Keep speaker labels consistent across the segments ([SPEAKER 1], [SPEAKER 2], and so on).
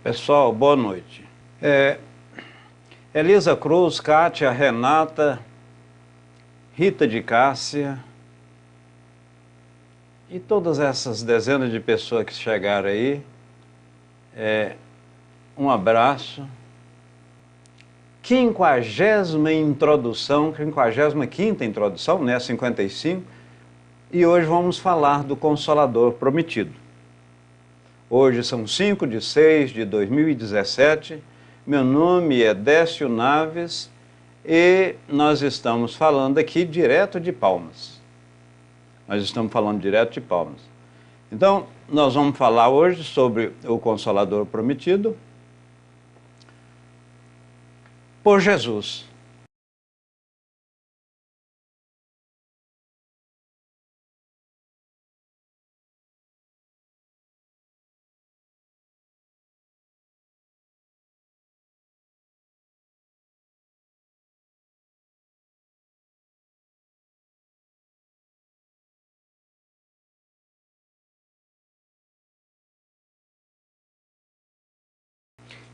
[SPEAKER 1] Pessoal, boa noite. Elisa Cruz, Kátia, Renata, Rita de Cássia e todas essas dezenas de pessoas que chegaram aí, um abraço. 50ª introdução, 55ª introdução, né, 55, e hoje vamos falar do Consolador Prometido. Hoje são 5/6/2017, meu nome é Décio Naves e nós estamos falando aqui direto de Palmas. Então, nós vamos falar hoje sobre o Consolador Prometido por Jesus.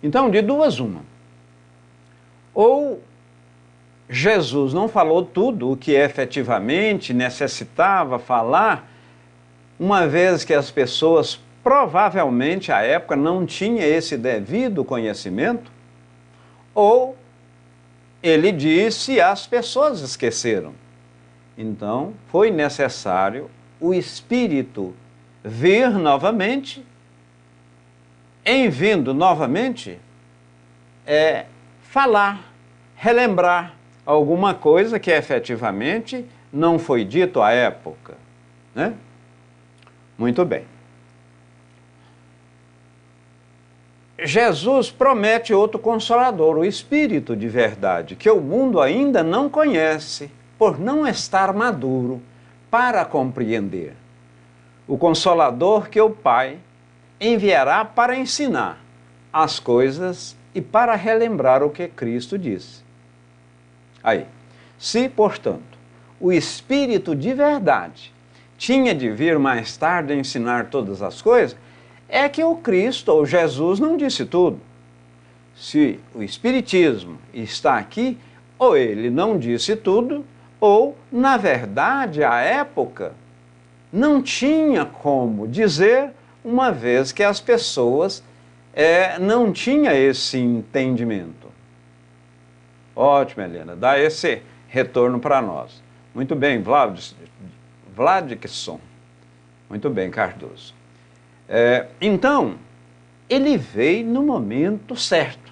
[SPEAKER 1] Então, de duas uma. Ou Jesus não falou tudo o que efetivamente necessitava falar, uma vez que as pessoas, provavelmente, à época, não tinham esse devido conhecimento, ou ele disse e as pessoas esqueceram. Então, foi necessário o Espírito vir novamente. Em vindo novamente, falar, relembrar alguma coisa que efetivamente não foi dito à época, né? Muito bem. Jesus promete outro Consolador, o Espírito de verdade, que o mundo ainda não conhece, por não estar maduro para compreender. O Consolador que o Pai enviará para ensinar as coisas e para relembrar o que Cristo disse. Aí, se, portanto, o Espírito de verdade tinha de vir mais tarde a ensinar todas as coisas, é que o Cristo ou Jesus não disse tudo. Se o Espiritismo está aqui, ou ele não disse tudo, ou, na verdade, à época, não tinha como dizer, uma vez que as pessoas não tinham esse entendimento. Ótimo, Helena, dá esse retorno para nós. Muito bem, Vladikson. Muito bem, Cardoso. Então, ele veio no momento certo.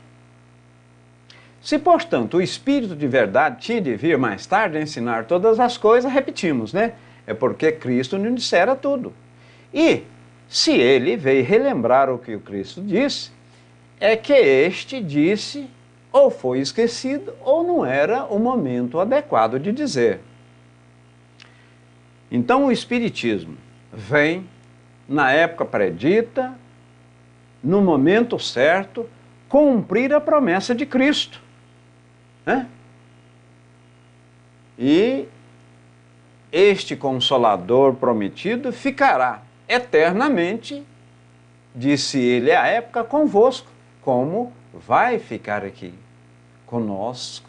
[SPEAKER 1] Se, portanto, o Espírito de verdade tinha de vir mais tarde a ensinar todas as coisas, repetimos, né? É porque Cristo não dissera tudo. E se ele veio relembrar o que o Cristo disse, é que este disse, ou foi esquecido, ou não era o momento adequado de dizer. Então o Espiritismo vem na época predita, no momento certo, cumprir a promessa de Cristo, né? E este Consolador prometido ficará eternamente, disse ele à época, convosco, como vai ficar aqui conosco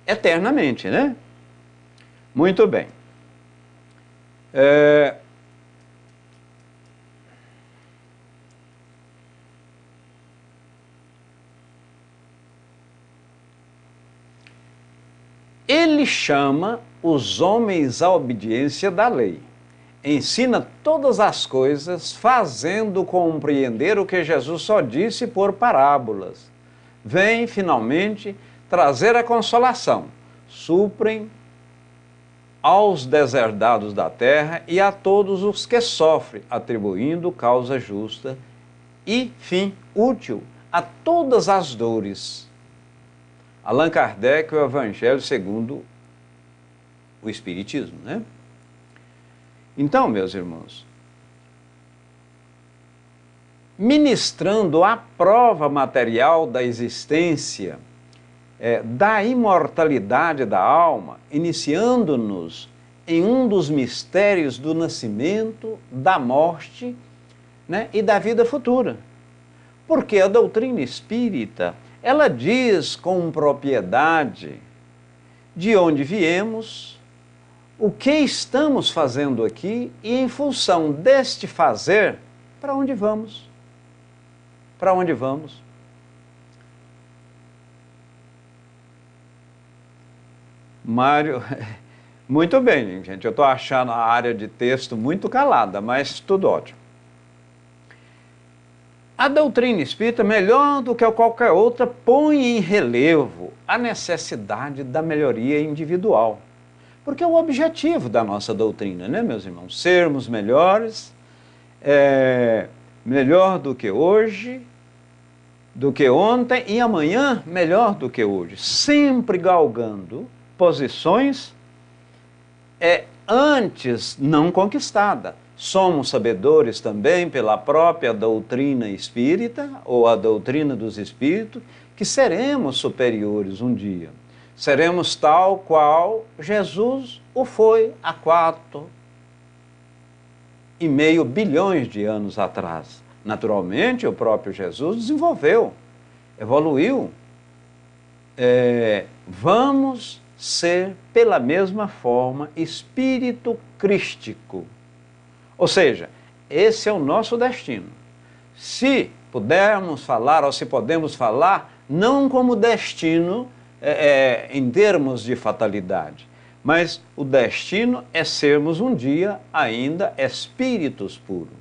[SPEAKER 1] eternamente, né? Muito bem. Ele chama os homens à obediência da lei. Ensina todas as coisas, fazendo compreender o que Jesus só disse por parábolas. Vem, finalmente, trazer a consolação. Suprem aos deserdados da terra e a todos os que sofrem, atribuindo causa justa e fim útil a todas as dores. Allan Kardec, o Evangelho segundo o Espiritismo, né? Então, meus irmãos, ministrando a prova material da existência, da imortalidade da alma, iniciando-nos em um dos mistérios do nascimento, da morte, né, e da vida futura. Porque a doutrina espírita, ela diz com propriedade de onde viemos, o que estamos fazendo aqui e, em função deste fazer, para onde vamos? Para onde vamos? Mário, muito bem, gente. Eu estou achando a área de texto muito calada, mas tudo ótimo. A doutrina espírita, melhor do que qualquer outra, põe em relevo a necessidade da melhoria individual. Porque é o objetivo da nossa doutrina, né, meus irmãos? Sermos melhores, melhor do que hoje, do que ontem e amanhã melhor do que hoje. Sempre galgando posições antes não conquistadas. Somos sabedores também pela própria doutrina espírita, ou a doutrina dos espíritos, que seremos superiores um dia. Seremos tal qual Jesus o foi há 4,5 bilhões de anos atrás. Naturalmente, o próprio Jesus desenvolveu, evoluiu. Vamos ser, pela mesma forma, espírito crístico. Ou seja, esse é o nosso destino. Se pudermos falar, ou se podemos falar, não como destino em termos de fatalidade, mas o destino é sermos um dia ainda espíritos puros.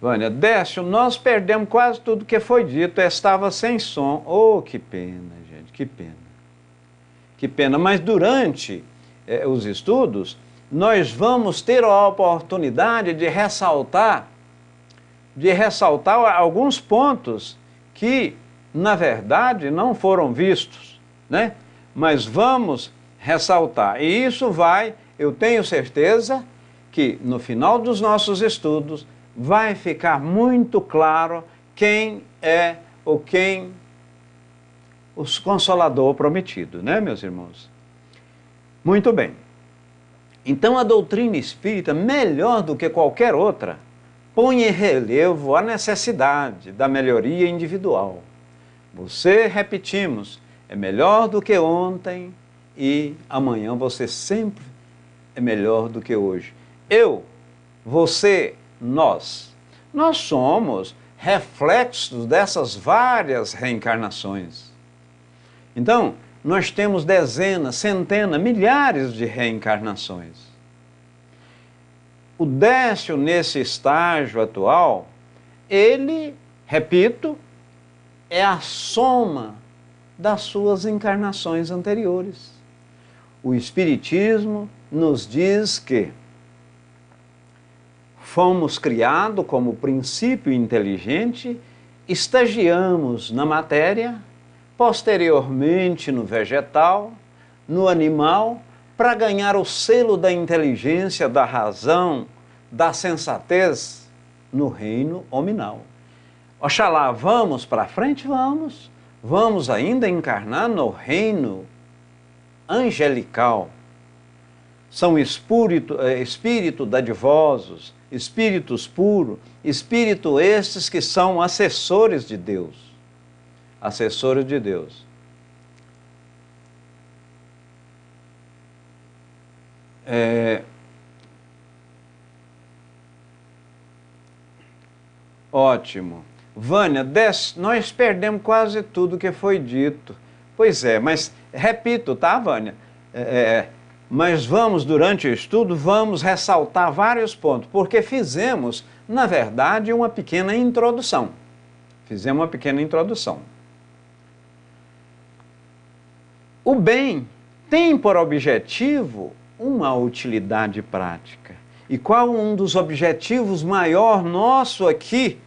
[SPEAKER 1] Vânia, Décio, nós perdemos quase tudo que foi dito, estava sem som. Oh, que pena, gente, que pena. Que pena, mas durante os estudos, nós vamos ter a oportunidade de ressaltar alguns pontos que, na verdade, não foram vistos, né? Mas vamos ressaltar. E isso eu tenho certeza que no final dos nossos estudos vai ficar muito claro quem é o Consolador prometido, né, meus irmãos? Muito bem. Então a doutrina espírita, melhor do que qualquer outra, põe em relevo a necessidade da melhoria individual. Você, repetimos, é melhor do que ontem e amanhã você sempre é melhor do que hoje. Eu, você, nós somos reflexos dessas várias reencarnações. Então, nós temos dezenas, centenas, milhares de reencarnações. O Décio, nesse estágio atual, ele, repito, é a soma das suas encarnações anteriores. O Espiritismo nos diz que fomos criados como princípio inteligente, estagiamos na matéria, posteriormente no vegetal, no animal, para ganhar o selo da inteligência, da razão, da sensatez no reino hominal. Oxalá, vamos para frente? Vamos. Vamos ainda encarnar no reino angelical. São espírito dadivosos, espíritos puros, espíritos estes que são assessores de Deus. Assessores de Deus. Ótimo. Vânia, nós perdemos quase tudo que foi dito. Pois é, mas repito, tá, Vânia? Mas vamos, durante o estudo, vamos ressaltar vários pontos, porque fizemos, na verdade, uma pequena introdução. Fizemos uma pequena introdução. O bem tem por objetivo uma utilidade prática. E qual um dos objetivos maior nosso aqui,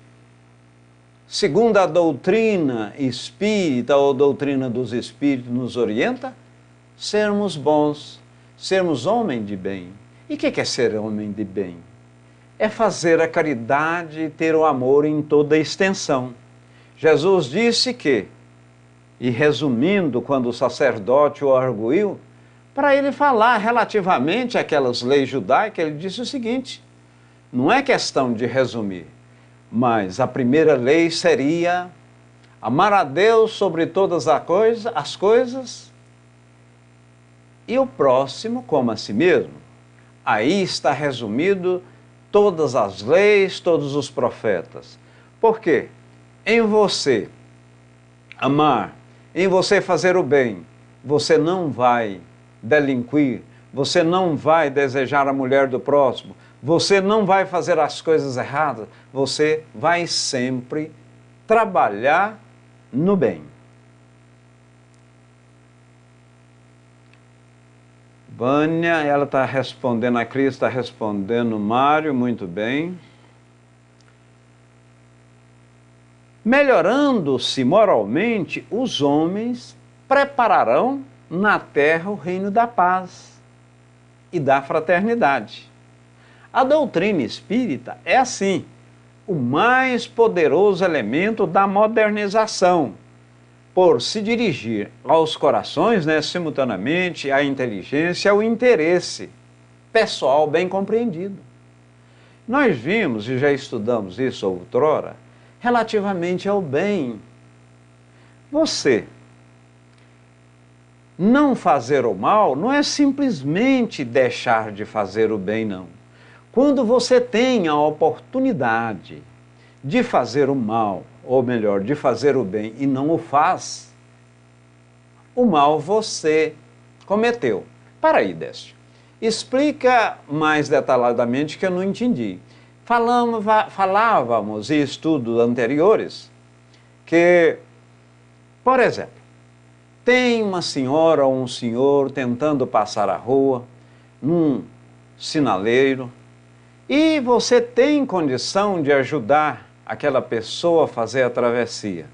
[SPEAKER 1] segundo a doutrina espírita ou doutrina dos espíritos nos orienta? Sermos bons, sermos homem de bem. E o que é ser homem de bem? É fazer a caridade e ter o amor em toda a extensão. Jesus disse que, e resumindo, quando o sacerdote o arguiu, para ele falar relativamente àquelas leis judaicas, ele disse o seguinte: não é questão de resumir, Mas a primeira lei seria amar a Deus sobre todas as coisas e o próximo como a si mesmo. Aí está resumido todas as leis, todos os profetas. Por quê? Em você amar, em você fazer o bem, você não vai delinquir, você não vai desejar a mulher do próximo, você não vai fazer as coisas erradas, você vai sempre trabalhar no bem. Vânia, ela está respondendo, a Cris está respondendo, Mário, muito bem. Melhorando-se moralmente, os homens prepararão na terra o reino da paz e da fraternidade. A doutrina espírita é assim, o mais poderoso elemento da modernização, por se dirigir aos corações, simultaneamente, à inteligência, ao interesse pessoal bem compreendido. Nós vimos e já estudamos isso outrora, relativamente ao bem. Você não fazer o mal não é simplesmente deixar de fazer o bem, não. Quando você tem a oportunidade de fazer o mal, ou melhor, de fazer o bem e não o faz, o mal você cometeu. Para aí, Décio. Explica mais detalhadamente que eu não entendi. Falávamos em estudos anteriores que, por exemplo, tem uma senhora ou um senhor tentando passar a rua num sinaleiro e você tem condição de ajudar aquela pessoa a fazer a travessia.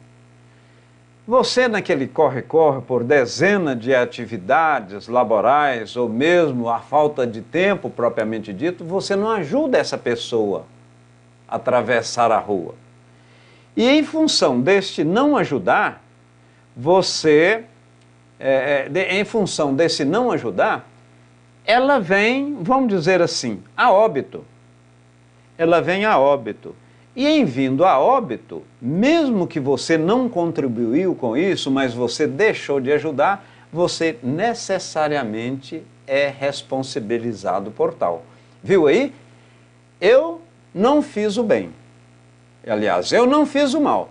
[SPEAKER 1] Você naquele corre-corre por dezenas de atividades laborais ou mesmo a falta de tempo propriamente dito, você não ajuda essa pessoa a atravessar a rua. E em função deste não ajudar, em função desse não ajudar, ela vem, vamos dizer assim, a óbito. Ela vem a óbito. E em vindo a óbito, mesmo que você não contribuiu com isso, mas você deixou de ajudar, você necessariamente é responsabilizado por tal. Viu aí? Eu não fiz o bem. Aliás, eu não fiz o mal.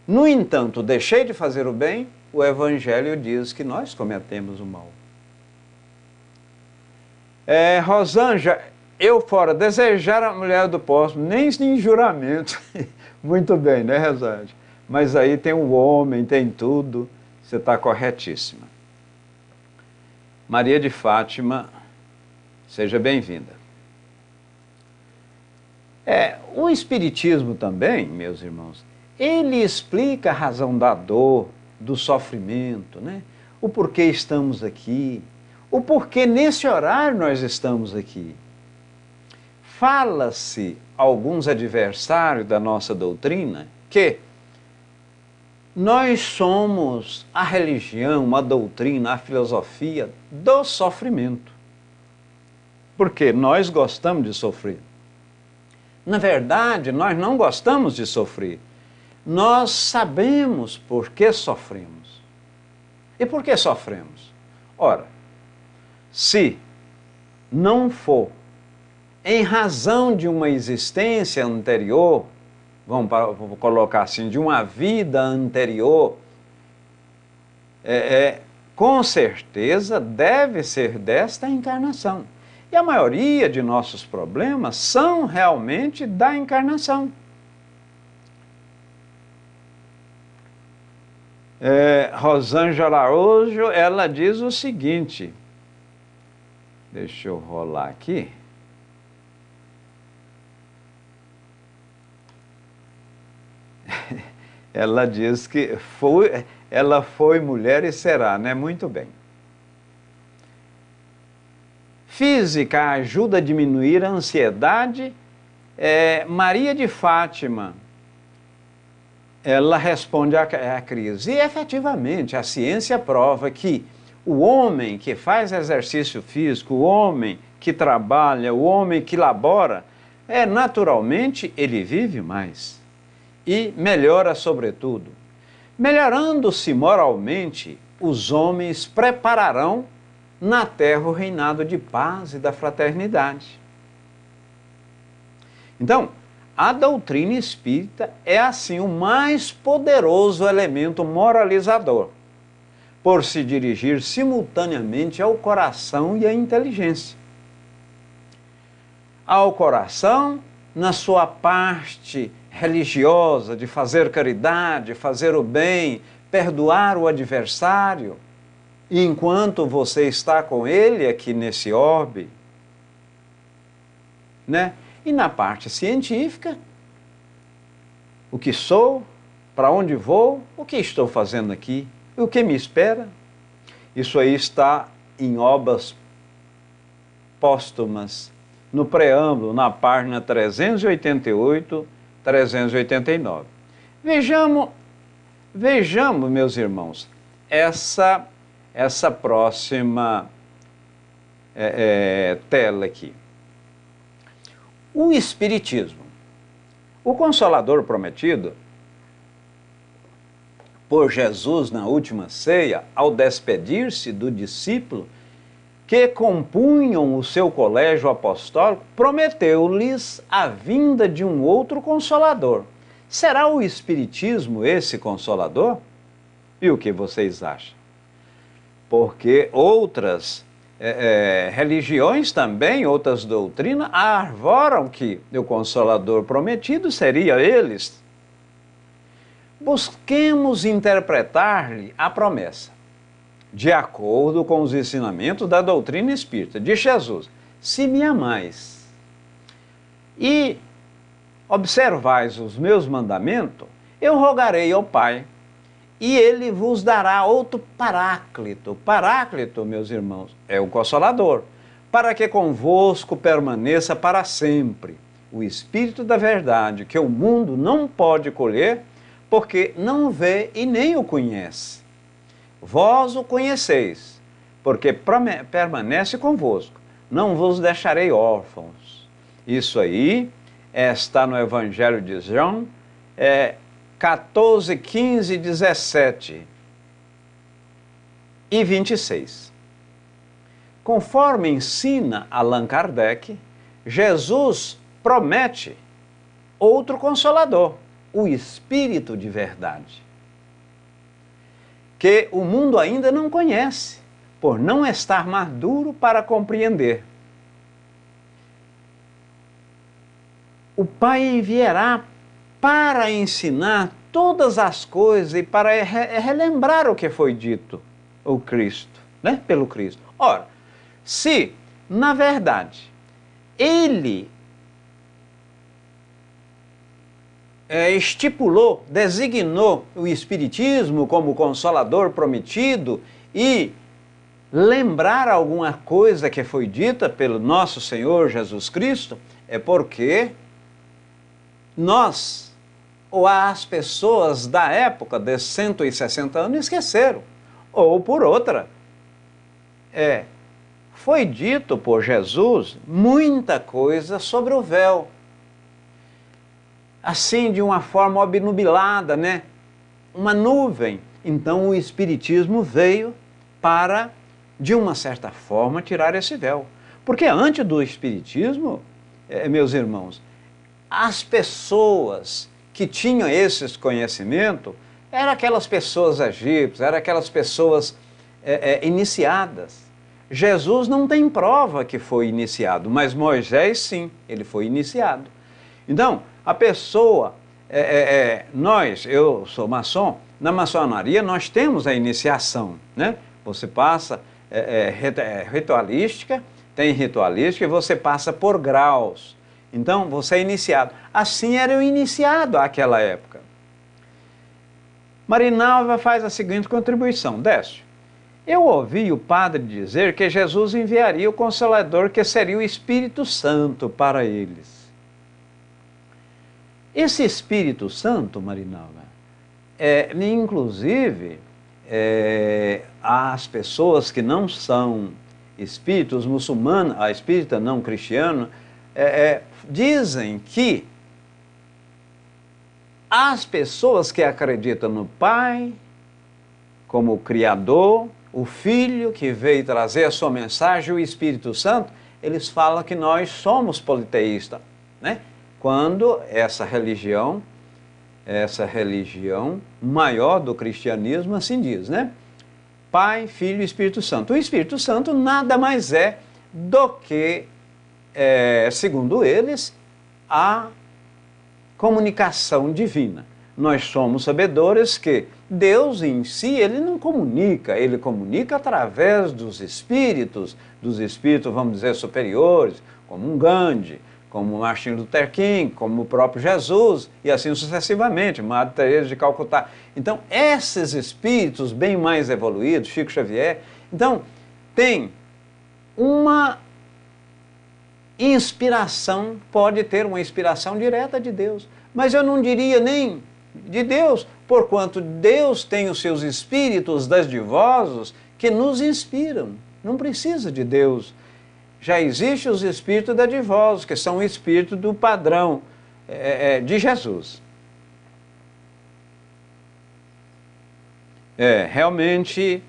[SPEAKER 1] No entanto, deixei de fazer o bem, o Evangelho diz que nós cometemos o mal. Rosângela, eu fora, desejar a mulher do próximo, nem em juramento. Muito bem, né, Rosângela? Mas aí tem o homem, tem tudo, você está corretíssima. Maria de Fátima, seja bem-vinda. O Espiritismo também, meus irmãos, ele explica a razão da dor, do sofrimento, né? O porquê estamos aqui, o porquê nesse horário nós estamos aqui. Fala-se, alguns adversários da nossa doutrina, que nós somos a religião, a doutrina, a filosofia do sofrimento. Porque nós gostamos de sofrer. Na verdade, nós não gostamos de sofrer. Nós sabemos por que sofremos. E por que sofremos? Ora, se não for em razão de uma existência anterior, vamos colocar assim, de uma vida anterior, com certeza deve ser desta encarnação. E a maioria de nossos problemas são realmente da encarnação. Rosângela Araújo, ela diz o seguinte, deixa eu rolar aqui. Ela diz que ela foi mulher e será, né? Muito bem. Física ajuda a diminuir a ansiedade. Maria de Fátima, ela responde à crise. E efetivamente, a ciência prova que o homem que faz exercício físico, o homem que trabalha, o homem que labora, naturalmente ele vive mais. e melhora sobretudo. Melhorando-se moralmente, os homens prepararão na terra o reinado de paz e da fraternidade. Então, a doutrina espírita é assim o mais poderoso elemento moralizador, por se dirigir simultaneamente ao coração e à inteligência. Ao coração, na sua parte religiosa, de fazer caridade, fazer o bem, perdoar o adversário, e enquanto você está com ele aqui nesse orbe, né? E na parte científica, o que sou, para onde vou, o que estou fazendo aqui, o que me espera. Isso aí está em obras póstumas, no preâmbulo, na página 388, 389. Vejamos, meus irmãos, essa próxima tela aqui. O Espiritismo. O Consolador prometido por Jesus na última ceia, ao despedir-se do discípulo que compunham o seu colégio apostólico, prometeu-lhes a vinda de um outro Consolador. Será o Espiritismo esse Consolador? E o que vocês acham? Porque outras religiões também, outras doutrinas, arvoram que o Consolador prometido seria eles. Busquemos interpretar-lhe a promessa, de acordo com os ensinamentos da doutrina espírita, de Jesus: se me amais e observais os meus mandamentos, eu rogarei ao Pai, e ele vos dará outro Paráclito. Paráclito, meus irmãos, é o Consolador, para que convosco permaneça para sempre o Espírito da verdade, que o mundo não pode colher, porque não vê e nem o conhece. Vós o conheceis, porque permanece convosco. Não vos deixarei órfãos. Isso aí está no Evangelho de João, 14, 15, 17 e 26. Conforme ensina Allan Kardec, Jesus promete outro Consolador, o Espírito de verdade, que o mundo ainda não conhece, por não estar maduro para compreender. O Pai enviará para ensinar todas as coisas e para relembrar o que foi dito, o Cristo, né? Pelo Cristo. Ora, se, na verdade, ele estipulou, designou o Espiritismo como Consolador prometido e lembrar alguma coisa que foi dita pelo nosso Senhor Jesus Cristo, é porque nós, ou as pessoas da época de 160 anos esqueceram, ou por outra, foi dito por Jesus muita coisa sobre o véu, assim de uma forma obnubilada, né? Uma nuvem. Então o Espiritismo veio para, de uma certa forma, tirar esse véu. Porque antes do Espiritismo, meus irmãos, as pessoas que tinham esses conhecimentos eram aquelas pessoas egípcias, eram aquelas pessoas iniciadas. Jesus não tem prova que foi iniciado, mas Moisés sim, ele foi iniciado. Então, a pessoa, eu sou maçom, na maçonaria nós temos a iniciação, né? Você passa ritualística, tem ritualística e você passa por graus. Então, você é iniciado. Assim era o iniciado àquela época. Marinalva faz a seguinte contribuição, Décio. Eu ouvi o padre dizer que Jesus enviaria o Consolador, que seria o Espírito Santo para eles. Esse Espírito Santo, Marinalva, inclusive, as pessoas que não são espíritos muçulmanos, a espírita não cristiana, dizem que as pessoas que acreditam no Pai como o Criador, o Filho que veio trazer a sua mensagem, o Espírito Santo, eles falam que nós somos politeístas, né? Quando essa religião maior do cristianismo assim diz, né? Pai, Filho e Espírito Santo. O Espírito Santo nada mais é do que, segundo eles, a comunicação divina. Nós somos sabedores que Deus em si, ele não comunica, ele comunica através dos espíritos, vamos dizer, superiores, como um Gandhi, como Martin Luther King, como o próprio Jesus, e assim sucessivamente, Madre Teresa de Calcutá. Então, esses espíritos bem mais evoluídos, Chico Xavier, então, tem uma inspiração, pode ter uma inspiração direta de Deus, mas eu não diria nem de Deus, porquanto Deus tem os seus espíritos dadivosos que nos inspiram, não precisa de Deus. Já existem os espíritos dadivosos, que são o espírito do padrão de Jesus. Realmente,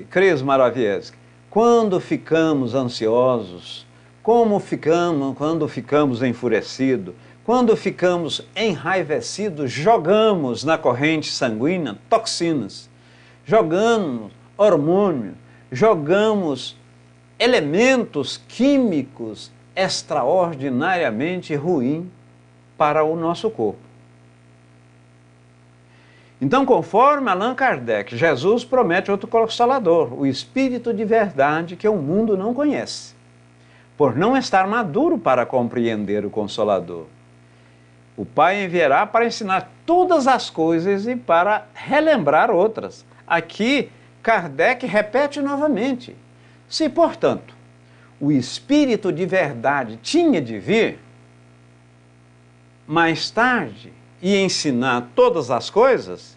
[SPEAKER 1] Cris Morawiecki, quando ficamos ansiosos, quando ficamos enfurecidos, quando ficamos enraivecidos, jogamos na corrente sanguínea toxinas, jogamos hormônios, jogamos elementos químicos extraordinariamente ruins para o nosso corpo. Então, conforme Allan Kardec, Jesus promete outro Consolador, o Espírito de verdade que o mundo não conhece, por não estar maduro para compreender o Consolador. O Pai enviará para ensinar todas as coisas e para relembrar outras. Aqui, Kardec repete novamente. Se, portanto, o Espírito de verdade tinha de vir mais tarde e ensinar todas as coisas,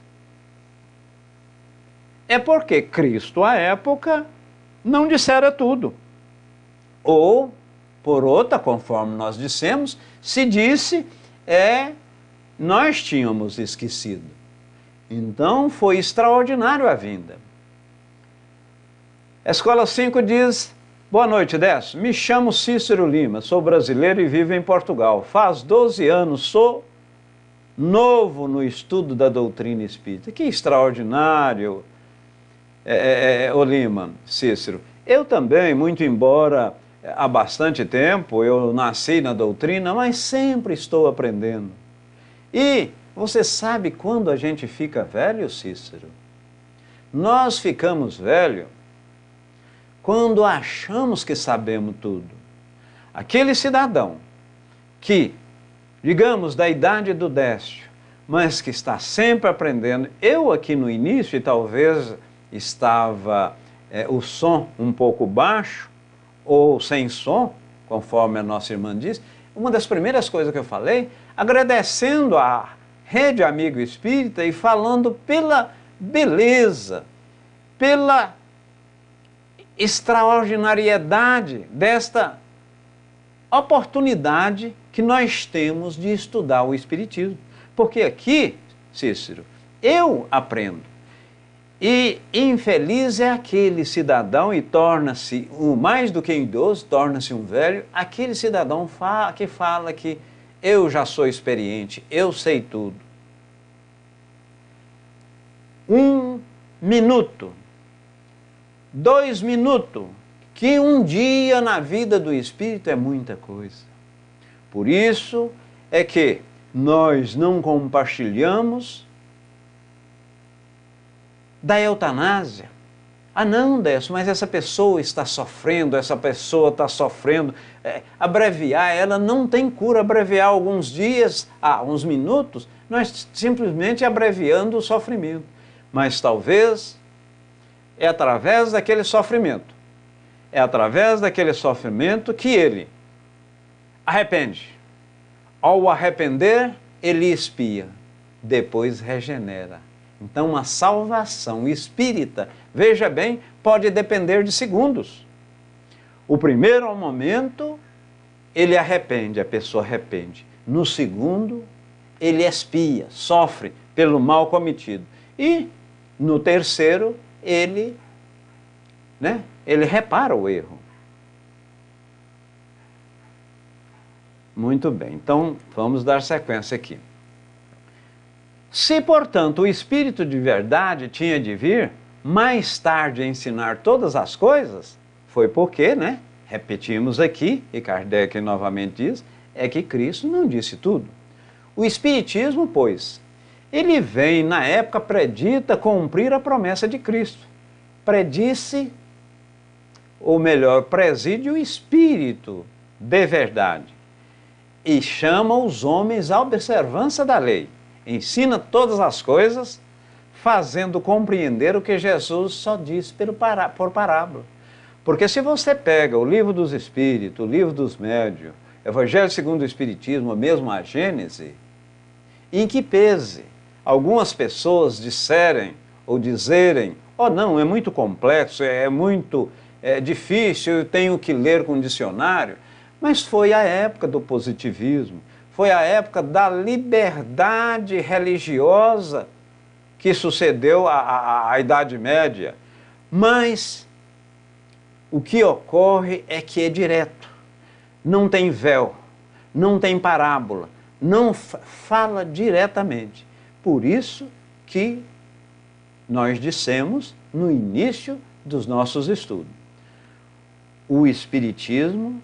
[SPEAKER 1] é porque Cristo, à época, não dissera tudo. Ou, por outra, conforme nós dissemos, se disse, nós tínhamos esquecido. Então, foi extraordinário a vinda. Escola 5 diz, boa noite, Décio. Me chamo Cícero Lima, sou brasileiro e vivo em Portugal. Faz 12 anos, sou novo no estudo da doutrina espírita. Que extraordinário, ô Lima, Cícero. Eu também, muito embora há bastante tempo, eu nasci na doutrina, mas sempre estou aprendendo. E você sabe quando a gente fica velho, Cícero? Nós ficamos velhos quando achamos que sabemos tudo. Aquele cidadão que, digamos, da idade do Décio, mas que está sempre aprendendo. Eu aqui no início, e talvez estava o som um pouco baixo, ou sem som, conforme a nossa irmã disse, uma das primeiras coisas que eu falei, agradecendo a Rede Amigo Espírita e falando pela beleza, pela extraordinariedade desta oportunidade que nós temos de estudar o Espiritismo. Porque aqui, Cícero, eu aprendo. E infeliz é aquele cidadão, e torna-se, mais do que idoso, torna-se um velho, aquele cidadão que fala que eu já sou experiente, eu sei tudo. 1 minuto, 2 minutos, que um dia na vida do espírito é muita coisa. Por isso é que nós não compartilhamos da eutanásia. Ah não, Décio, mas essa pessoa está sofrendo, abreviar, ela não tem cura, abreviar alguns dias, uns minutos, nós simplesmente abreviando o sofrimento. Mas talvez é através daquele sofrimento, que ele arrepende. Ao arrepender, ele expia, depois regenera. Então, a salvação espírita, veja bem, pode depender de segundos. O primeiro momento, ele arrepende, a pessoa arrepende. No segundo, ele expia, sofre pelo mal cometido. E no terceiro, ele repara o erro. Muito bem, então vamos dar sequência aqui. Se, portanto, o Espírito de verdade tinha de vir mais tarde a ensinar todas as coisas, foi porque, repetimos aqui, e Kardec novamente diz, é que Cristo não disse tudo. O Espiritismo, pois, ele vem na época predita cumprir a promessa de Cristo. Predisse, ou melhor, preside o Espírito de verdade e chama os homens à observância da lei. Ensina todas as coisas, fazendo compreender o que Jesus só disse por parábola. Porque se você pega o Livro dos Espíritos, o Livro dos Médiuns, Evangelho segundo o Espiritismo, ou mesmo a Gênese, em que pese algumas pessoas disserem ou dizerem, não, é muito complexo, é muito difícil, eu tenho que ler com dicionário, mas foi a época do positivismo, foi a época da liberdade religiosa que sucedeu à Idade Média. Mas o que ocorre é que é direto, não tem véu, não tem parábola, não fala diretamente. Por isso que nós dissemos no início dos nossos estudos, o Espiritismo,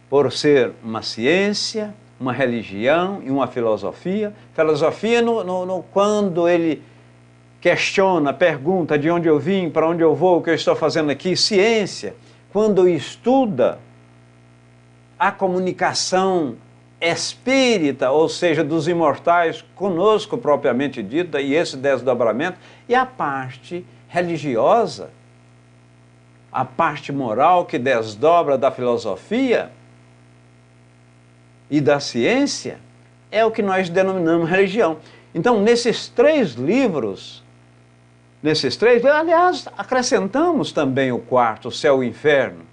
[SPEAKER 1] por ser uma ciência, uma religião e uma filosofia, quando ele questiona, pergunta de onde eu vim, para onde eu vou, o que eu estou fazendo aqui, ciência, quando estuda a comunicação espírita, ou seja, dos imortais conosco propriamente dita, e esse desdobramento, e a parte religiosa, a parte moral que desdobra da filosofia e da ciência, é o que nós denominamos religião. Então, nesses três livros, aliás, acrescentamos também o quarto, o céu e o inferno.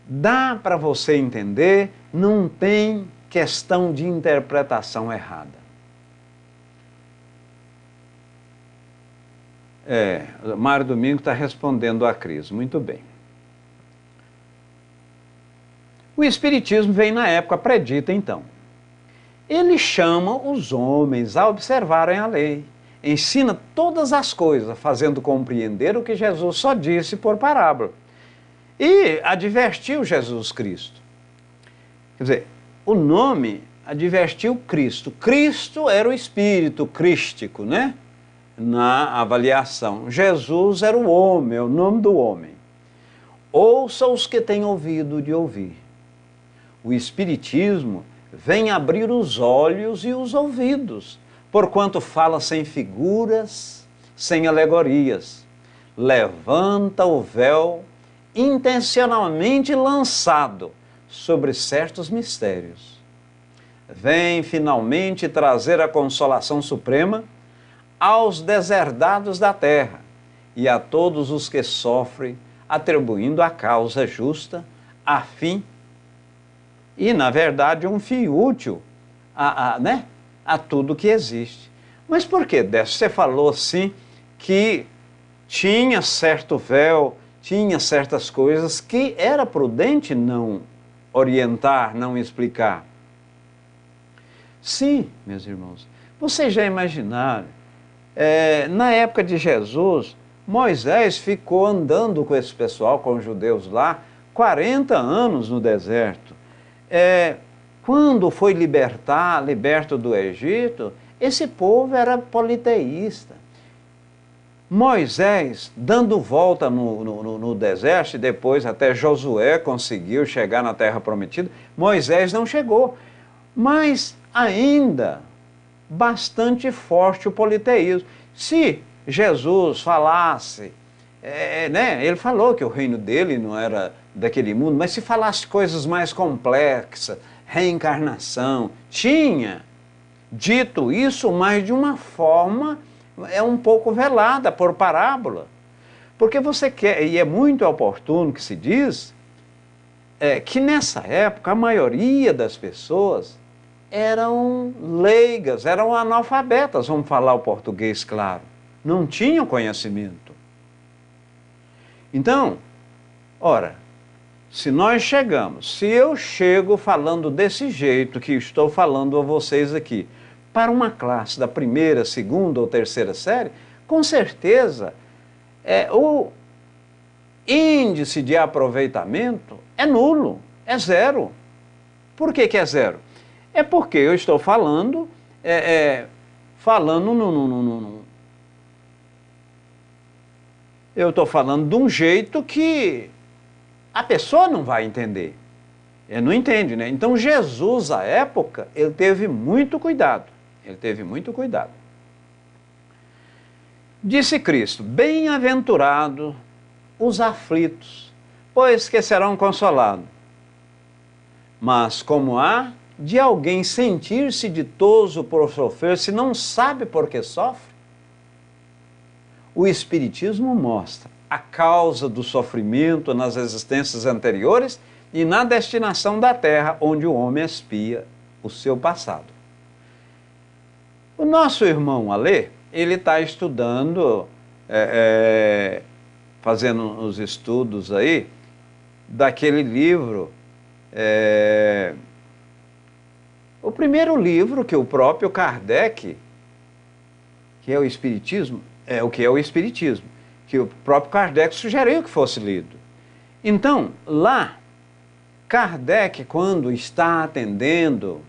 [SPEAKER 1] Dá para você entender, não tem questão de interpretação errada. Mário Domingo está respondendo a Cris, muito bem. O Espiritismo vem na época predita, então. Ele chama os homens a observarem a lei, ensina todas as coisas, fazendo compreender o que Jesus só disse por parábola. E advertiu Jesus Cristo. Quer dizer, o nome advertiu Cristo. Cristo era o espírito crístico, na avaliação. Jesus era o homem, é o nome do homem. Ouça os que têm ouvido de ouvir. O Espiritismo vem abrir os olhos e os ouvidos, porquanto fala sem figuras, sem alegorias. Levanta o véu intencionalmente lançado sobre certos mistérios. Vem finalmente trazer a consolação suprema aos deserdados da terra e a todos os que sofrem, atribuindo a causa justa, a fim, e na verdade um fim útil a tudo que existe. Mas por que, Décio? Você falou assim que tinha certo véu, tinha certas coisas que era prudente não orientar, não explicar. Sim, meus irmãos, vocês já imaginaram, na época de Jesus, Moisés ficou andando com esse pessoal, com os judeus lá, 40 anos no deserto. Quando foi liberto do Egito, esse povo era politeísta. Moisés, dando volta no deserto, e depois até Josué conseguiu chegar na terra prometida, Moisés não chegou. Mas ainda bastante forte o politeísmo. Se Jesus falasse, ele falou que o reino dele não era daquele mundo, mas se falasse coisas mais complexas, reencarnação, tinha dito isso, mas de uma forma um pouco velada, por parábola. Porque você quer, e é muito oportuno que se diz, que nessa época a maioria das pessoas eram leigas, eram analfabetas, vamos falar o português claro. Não tinham conhecimento. Então, ora, se eu chego falando desse jeito que estou falando a vocês aqui, para uma classe da primeira, segunda ou terceira série, com certeza o índice de aproveitamento é nulo, é zero. Por que é zero? É porque eu estou falando, eu estou falando de um jeito que a pessoa não vai entender. Ele não entende, né? Então Jesus, à época, ele teve muito cuidado. Ele teve muito cuidado. Disse Cristo: bem-aventurados os aflitos, pois que serão consolados. Mas como há de alguém sentir-se ditoso por sofrer, se não sabe por que sofre? O Espiritismo mostra a causa do sofrimento nas existências anteriores e na destinação da Terra, onde o homem expia o seu passado. O nosso irmão Alê, ele está estudando, fazendo os estudos aí, daquele livro, o primeiro livro que o próprio Kardec, que é o Espiritismo, que o próprio Kardec sugeriu que fosse lido. Então, lá, Kardec, quando está atendendo,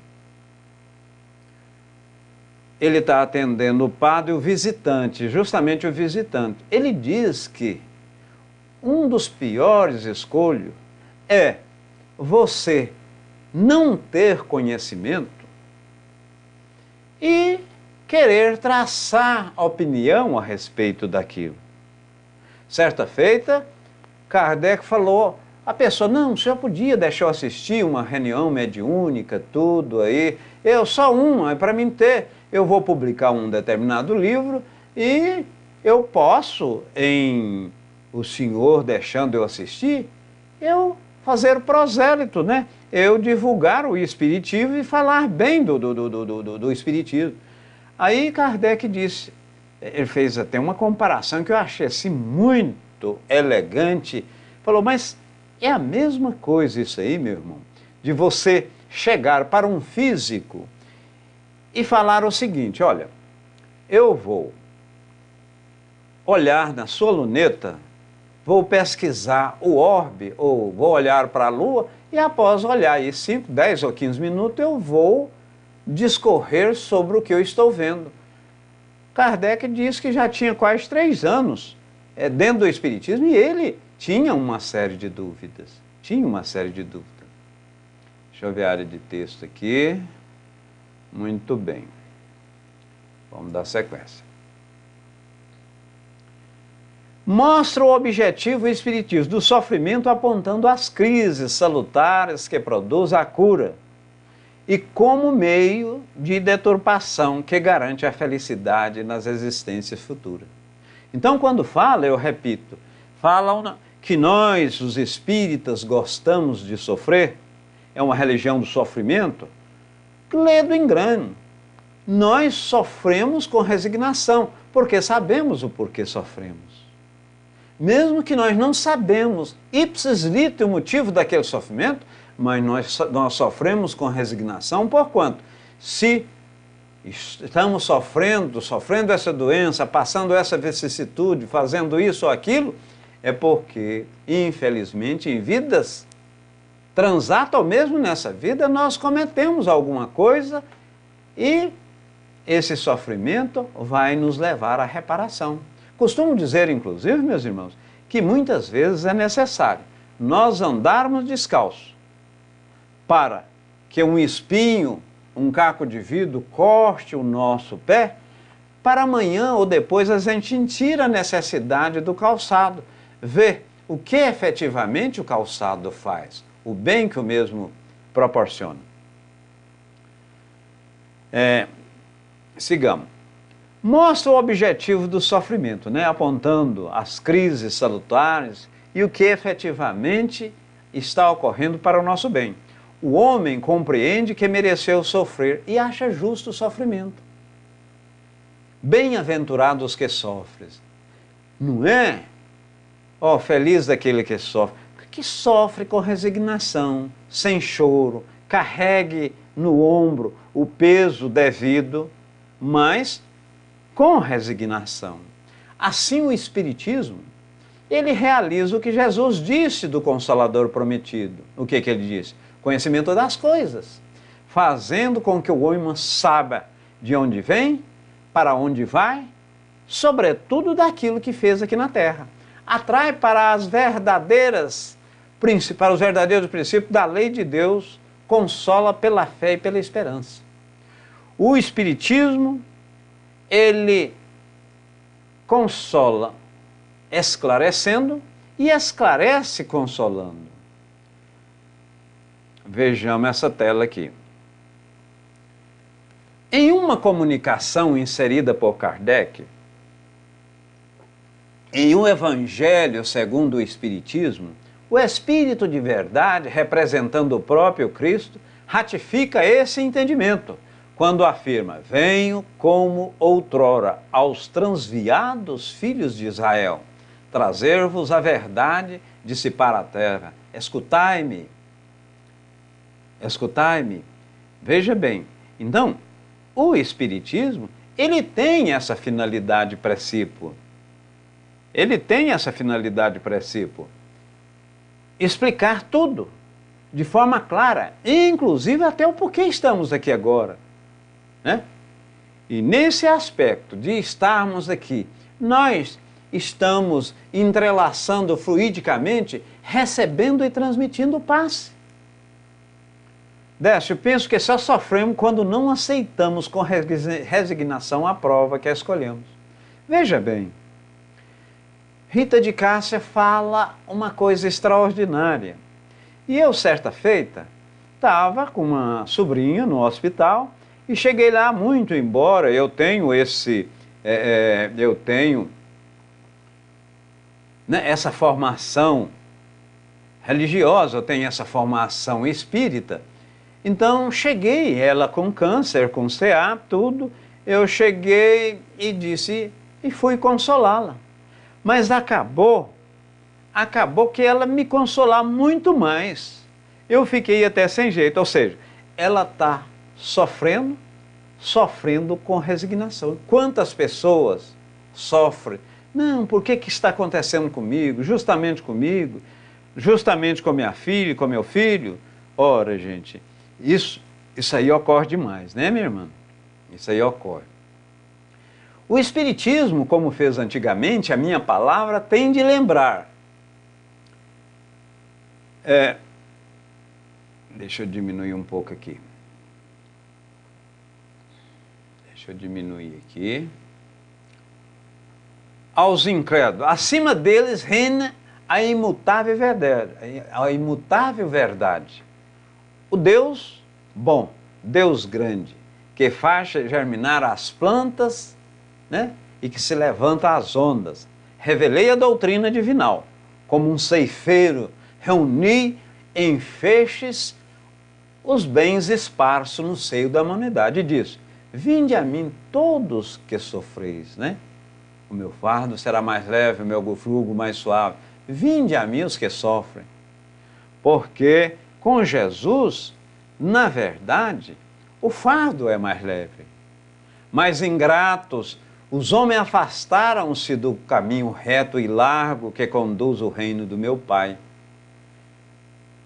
[SPEAKER 1] ele está atendendo o padre e o visitante, justamente o visitante. Ele diz que um dos piores escolhos é você não ter conhecimento e querer traçar opinião a respeito daquilo. Certa feita, Kardec falou, a pessoa, não, o senhor podia deixar eu assistir uma reunião mediúnica, tudo aí, só uma, para mim ter, eu vou publicar um determinado livro e eu posso, o senhor deixando eu assistir, eu fazer o prosélito, né? Eu divulgar o Espiritismo e falar bem do Espiritismo. Aí Kardec disse, ele fez até uma comparação que eu achei assim muito elegante, falou, mas é a mesma coisa isso aí, meu irmão, de você chegar para um físico e falar o seguinte, olha, eu vou olhar na sua luneta, vou pesquisar o orbe, ou vou olhar para a Lua, e após olhar aí 5, 10 ou 15 minutos, eu vou discorrer sobre o que eu estou vendo. Kardec diz que já tinha quase 3 anos dentro do Espiritismo, e ele tinha uma série de dúvidas. Deixa eu ver a área de texto aqui. Muito bem. Vamos dar sequência. Mostra o objetivo espiritual do sofrimento apontando as crises salutares que produz a cura e como meio de deturpação que garante a felicidade nas existências futuras. Então, quando fala, eu repito, falam que nós, os espíritas, gostamos de sofrer, é uma religião do sofrimento, ledo engano. Nós sofremos com resignação, porque sabemos o porquê sofremos. Mesmo que nós não sabemos, ipsis litteris, o motivo daquele sofrimento, mas nós sofremos com resignação, porquanto, se estamos sofrendo essa doença, passando essa vicissitude, fazendo isso ou aquilo, é porque, infelizmente, em vidas transatas ou mesmo nessa vida, nós cometemos alguma coisa e esse sofrimento vai nos levar à reparação. Costumo dizer, inclusive, meus irmãos, que muitas vezes é necessário nós andarmos descalços para que um espinho, um caco de vidro corte o nosso pé, para amanhã ou depois a gente sentir a necessidade do calçado, ver o que efetivamente o calçado faz, o bem que o mesmo proporciona. Sigamos. Mostra o objetivo do sofrimento, né? Apontando as crises salutares e o que efetivamente está ocorrendo para o nosso bem. o homem compreende que mereceu sofrer e acha justo o sofrimento. Bem-aventurados que sofrem. Não é? Ó, feliz daquele que sofre. Que sofre com resignação, sem choro, carregue no ombro o peso devido, mas com resignação. Assim o Espiritismo, ele realiza o que Jesus disse do Consolador prometido. O que ele disse? Conhecimento das coisas, fazendo com que o homem saiba de onde vem, para onde vai, sobretudo daquilo que fez aqui na terra. Atrai para os verdadeiros princípios da lei de Deus, consola pela fé e pela esperança. O Espiritismo, ele consola esclarecendo e esclarece consolando. Vejamos essa tela aqui. Em uma comunicação inserida por Kardec, em um Evangelho segundo o Espiritismo, o Espírito de verdade, representando o próprio Cristo, ratifica esse entendimento, quando afirma: venho como outrora aos transviados filhos de Israel, trazer-vos a verdade, dissipar a terra. Escutai-me. Escutai-me. Veja bem, então, o Espiritismo, ele tem essa finalidade precípua. Ele tem essa finalidade precípua. Explicar tudo de forma clara, inclusive até o porquê estamos aqui agora, né? E nesse aspecto de estarmos aqui, nós estamos entrelaçando fluidicamente, recebendo e transmitindo o passe. Décio, eu penso que só sofremos quando não aceitamos com resignação a prova que escolhemos. Veja bem, Rita de Cássia fala uma coisa extraordinária. E eu, certa feita, estava com uma sobrinha no hospital e cheguei lá muito, embora eu tenho essa formação religiosa, eu tenho essa formação espírita. Então, cheguei, ela com câncer, com CA, tudo, eu cheguei e disse, e fui consolá-la. Mas acabou que ela me consolar muito mais. Eu fiquei até sem jeito, ou seja, ela está sofrendo com resignação. Quantas pessoas sofrem? Não, por que está acontecendo comigo? Justamente comigo? Justamente com minha filha, com meu filho? Ora, gente, isso aí ocorre demais, né, minha irmã? Isso aí ocorre. O Espiritismo, como fez antigamente, a minha palavra tem de lembrar. Deixa eu diminuir um pouco aqui. Deixa eu diminuir aqui. Aos incrédulos, acima deles reina a imutável verdade. A imutável verdade. O Deus bom, Deus grande, que faz germinar as plantas, né? E que se levanta às ondas. Revelei a doutrina divinal, como um ceifeiro, reuni em feixes os bens esparsos no seio da humanidade. E diz: vinde a mim todos que sofreis, né? O meu fardo será mais leve, o meu jugo mais suave. Vinde a mim os que sofrem. Porque com Jesus, na verdade, o fardo é mais leve. Mas ingratos, os homens afastaram-se do caminho reto e largo que conduz o reino do meu Pai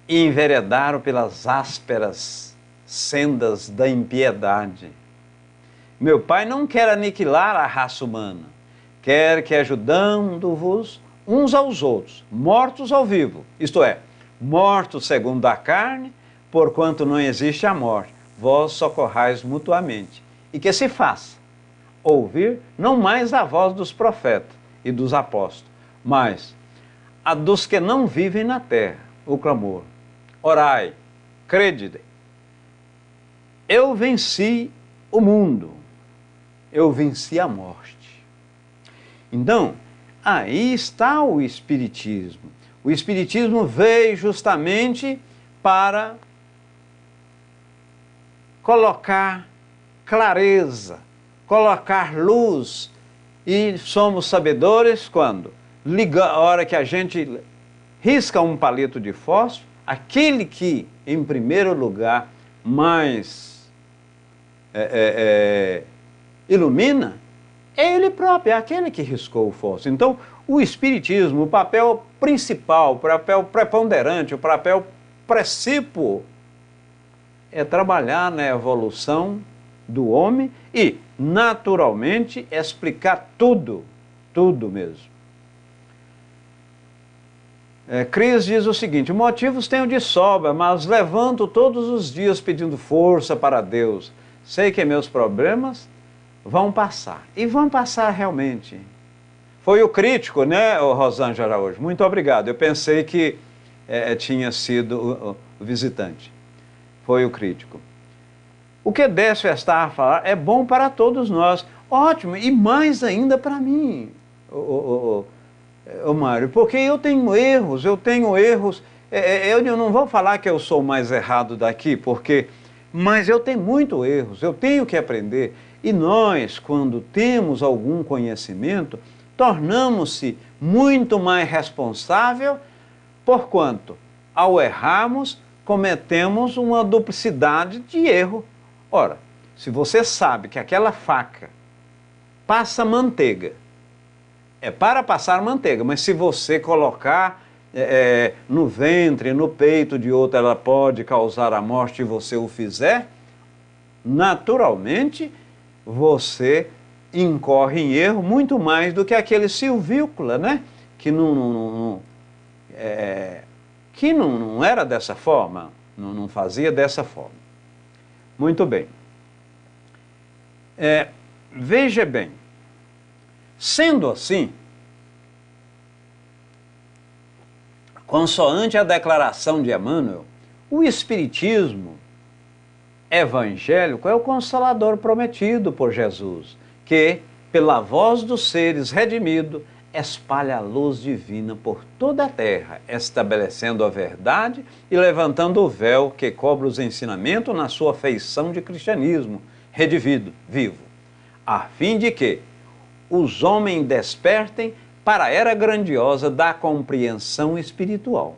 [SPEAKER 1] e enveredaram pelas ásperas sendas da impiedade. Meu Pai não quer aniquilar a raça humana, quer que, ajudando-vos uns aos outros, mortos ao vivo, isto é, mortos segundo a carne, porquanto não existe a morte, vós socorrais mutuamente, e que se faça ouvir não mais a voz dos profetas e dos apóstolos, mas a dos que não vivem na terra, o clamor. Orai, crede. Eu venci o mundo, eu venci a morte. Então, aí está o Espiritismo. O Espiritismo veio justamente para colocar clareza, colocar luz. E somos sabedores quando? A hora que a gente risca um palito de fósforo, aquele que, em primeiro lugar, mais ilumina, é ele próprio, é aquele que riscou o fósforo. Então, o Espiritismo, o papel principal, o papel preponderante, o papel precípuo, é trabalhar na evolução do homem e, naturalmente, explicar tudo, tudo mesmo. Cris diz o seguinte: motivos tenho de sobra, mas levanto todos os dias pedindo força para Deus. Sei que meus problemas vão passar, e vão passar realmente. Foi o crítico, né, Rosângela Araújo? Muito obrigado, eu pensei que tinha sido o visitante. Foi o crítico. O que Décio está a falar é bom para todos nós. Ótimo, e mais ainda para mim, Mário, porque eu tenho erros. Eu não vou falar que eu sou o mais errado daqui, mas eu tenho muitos erros, eu tenho que aprender. E nós, quando temos algum conhecimento, tornamos-se muito mais responsável, porquanto, ao errarmos, cometemos uma duplicidade de erro. Ora, se você sabe que aquela faca passa manteiga, é para passar manteiga, mas se você colocar no ventre, no peito de outro, ela pode causar a morte e você o fizer, naturalmente você incorre em erro muito mais do que aquele silvícola, né? Que não era dessa forma, não fazia dessa forma. Muito bem. Veja bem, sendo assim, consoante a declaração de Emmanuel, o Espiritismo evangélico é o Consolador prometido por Jesus, que, pela voz dos seres redimidos, espalha a luz divina por toda a terra, estabelecendo a verdade e levantando o véu que cobre os ensinamentos na sua feição de cristianismo redivido, vivo, a fim de que os homens despertem para a era grandiosa da compreensão espiritual.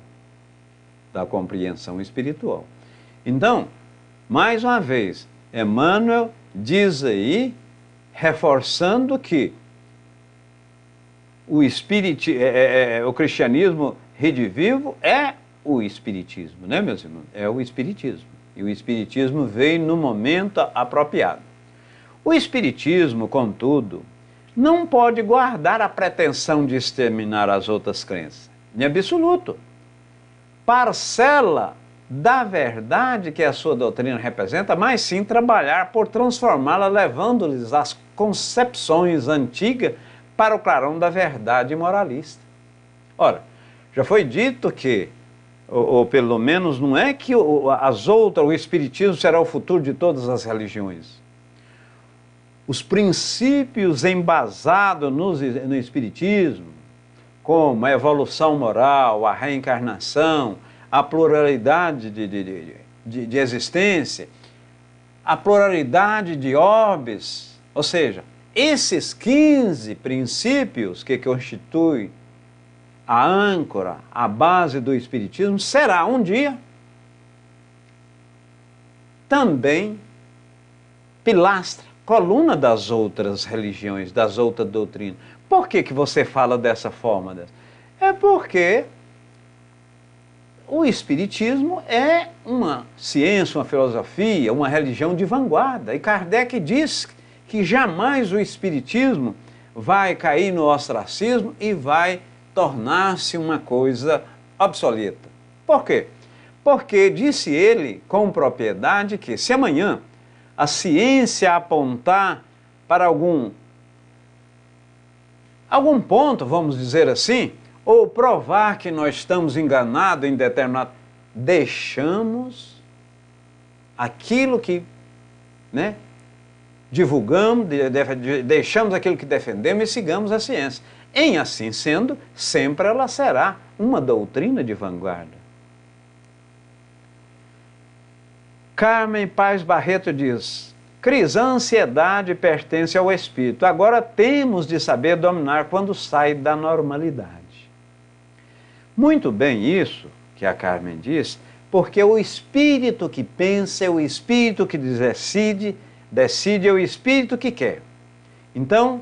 [SPEAKER 1] Da compreensão espiritual. Então, mais uma vez, Emmanuel diz aí, reforçando que o cristianismo redivivo é o espiritismo, né, meus irmãos? É o espiritismo. E o espiritismo veio no momento apropriado. O espiritismo, contudo, não pode guardar a pretensão de exterminar as outras crenças, em absoluto. Parcela da verdade que a sua doutrina representa, mas sim trabalhar por transformá-la, levando-lhes as concepções antigas para o clarão da verdade moralista. Ora, já foi dito que, ou pelo menos não é que o Espiritismo será o futuro de todas as religiões. Os princípios embasados no Espiritismo, como a evolução moral, a reencarnação, a pluralidade de existência, a pluralidade de orbes, ou seja, esses 15 princípios que constituem a âncora, a base do Espiritismo, será um dia também pilastra, coluna das outras religiões, das outras doutrinas. Por que você fala dessa forma? É porque o Espiritismo é uma ciência, uma filosofia, uma religião de vanguarda. E Kardec diz que jamais o Espiritismo vai cair no ostracismo e vai tornar-se uma coisa obsoleta. Por quê? Porque disse ele com propriedade que se amanhã a ciência apontar para algum ponto, vamos dizer assim, ou provar que nós estamos enganados em determinado, deixamos aquilo que, né, divulgamos, deixamos aquilo que defendemos e sigamos a ciência. Em assim sendo, sempre ela será uma doutrina de vanguarda. Carmen Paz Barreto diz: Cris, a ansiedade pertence ao espírito. Agora temos de saber dominar quando sai da normalidade. Muito bem isso que a Carmen diz, porque o espírito que pensa é o espírito que decide é o espírito que quer. Então,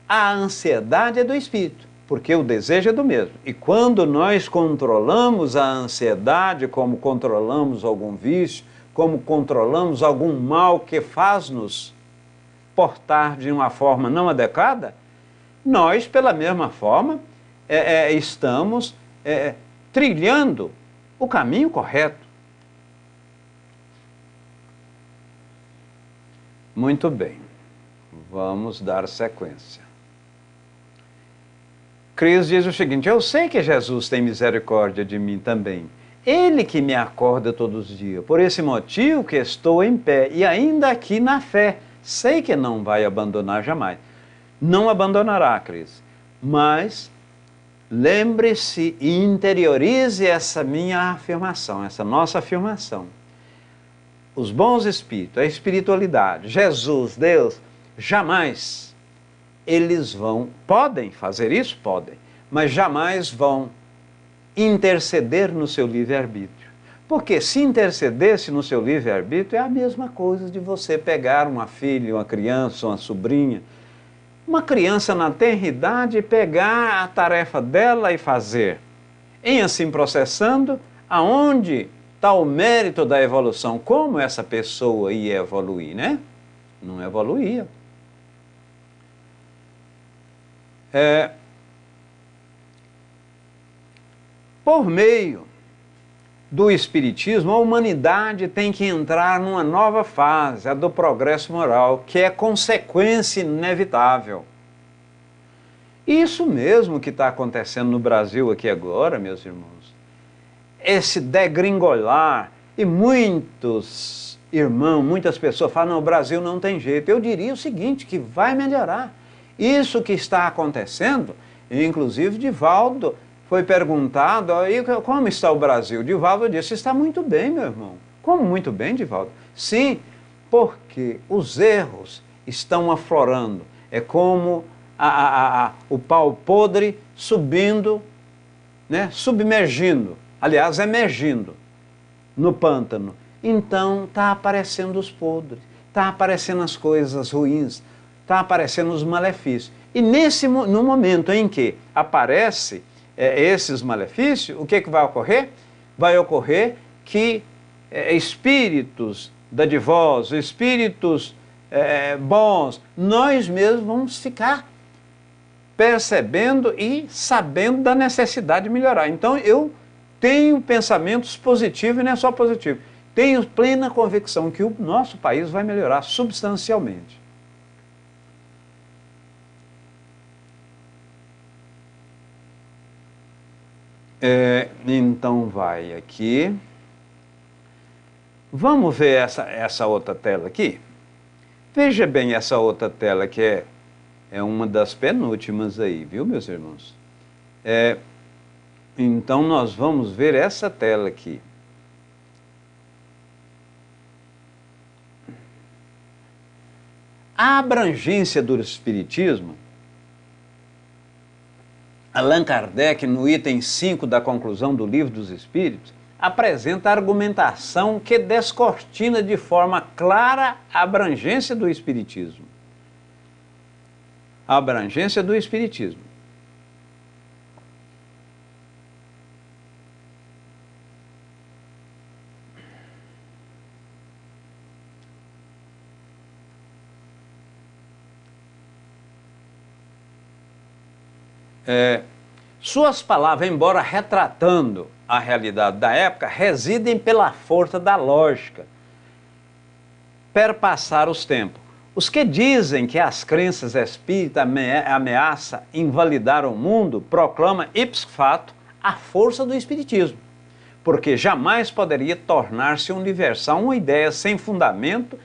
[SPEAKER 1] a ansiedade é do espírito, porque o desejo é do mesmo. E quando nós controlamos a ansiedade, como controlamos algum vício, como controlamos algum mal que faz-nos portar de uma forma não adequada, nós, pela mesma forma, estamos trilhando o caminho correto. Muito bem, vamos dar sequência. Cris diz o seguinte: eu sei que Jesus tem misericórdia de mim também. Ele que me acorda todos os dias. Por esse motivo que estou em pé e ainda aqui na fé. Sei que não vai abandonar jamais. Não abandonará, Cris. Mas lembre-se e interiorize essa minha afirmação, essa nossa afirmação. Os bons espíritos, a espiritualidade, Jesus, Deus, jamais eles podem fazer isso? Podem, mas jamais vão interceder no seu livre-arbítrio. Porque se intercedesse no seu livre-arbítrio é a mesma coisa de você pegar uma filha, uma criança, uma sobrinha, uma criança na tenra idade, pegar a tarefa dela e fazer. Em assim processando, aonde está o mérito da evolução? Como essa pessoa ia evoluir, né? Não evoluía. Por meio do Espiritismo, a humanidade tem que entrar numa nova fase, a do progresso moral, que é consequência inevitável. Isso mesmo que está acontecendo no Brasil aqui agora, meus irmãos. Esse degringolar, e muitos irmãos, muitas pessoas falam, não, o Brasil não tem jeito. Eu diria o seguinte, que vai melhorar. Isso que está acontecendo, inclusive Divaldo foi perguntado, aí, como está o Brasil? Divaldo disse, está muito bem, meu irmão. Como muito bem, Divaldo? Sim, porque os erros estão aflorando. É como o pau podre subindo, né, submergindo, aliás, emergindo no pântano. Então, está aparecendo os podres, está aparecendo as coisas ruins, está aparecendo os malefícios. E no momento em que aparece esses malefícios, o que vai ocorrer? Vai ocorrer que espíritos dadivosos, espíritos bons, nós mesmos vamos ficar percebendo e sabendo da necessidade de melhorar. Então eu tenho pensamentos positivos e não é só positivo. Tenho plena convicção que o nosso país vai melhorar substancialmente. Então vai aqui. Vamos ver essa outra tela aqui? Veja bem essa outra tela que é uma das penúltimas aí, viu, meus irmãos? Então nós vamos ver essa tela aqui. A abrangência do Espiritismo, Allan Kardec, no item 5 da conclusão do Livro dos Espíritos, apresenta a argumentação que descortina de forma clara a abrangência do Espiritismo. A abrangência do Espiritismo. Suas palavras, embora retratando a realidade da época, residem pela força da lógica, perpassar os tempos. Os que dizem que as crenças espíritas ameaçam invalidar o mundo, proclamam ipso facto a força do espiritismo, porque jamais poderia tornar-se universal uma ideia sem fundamento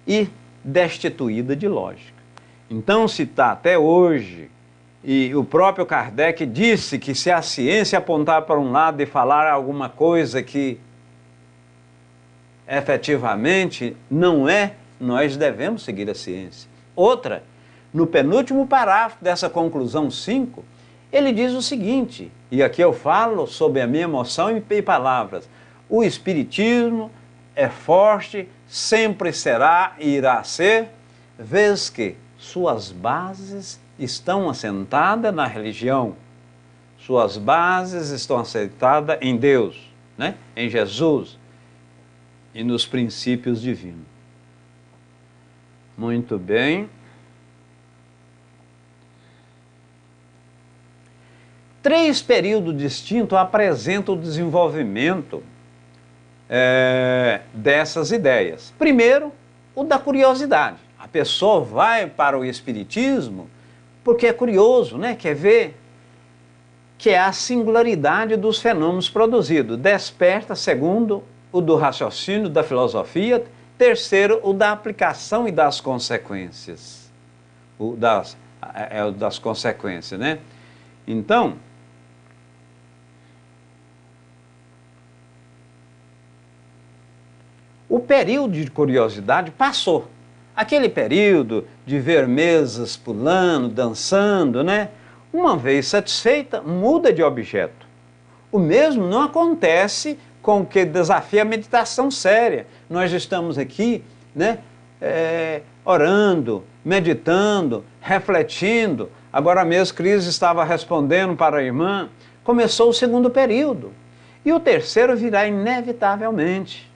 [SPEAKER 1] e destituída de lógica. Então, se está até hoje, e o próprio Kardec disse que se a ciência apontar para um lado e falar alguma coisa que efetivamente não é, nós devemos seguir a ciência. Outra, no penúltimo parágrafo dessa conclusão 5, ele diz o seguinte, e aqui eu falo sobre a minha emoção em palavras: o Espiritismo é forte, sempre será e irá ser, vez que suas bases estão assentadas na religião, suas bases estão assentadas em Deus, né? Em Jesus e nos princípios divinos. Muito bem. 3 períodos distintos apresentam o desenvolvimento dessas ideias. Primeiro, o da curiosidade. A pessoa vai para o Espiritismo porque é curioso, né? Quer ver que é a singularidade dos fenômenos produzidos. Desperta, segundo, o do raciocínio, da filosofia. Terceiro, o da aplicação e das consequências. O das consequências, né? Então, o período de curiosidade passou. Aquele período de ver mesas pulando, dançando, né? Uma vez satisfeita, muda de objeto. O mesmo não acontece com o que desafia a meditação séria. Nós estamos aqui, né? Orando, meditando, refletindo. Agora mesmo, Cris estava respondendo para a irmã. Começou o segundo período. E o terceiro virá inevitavelmente,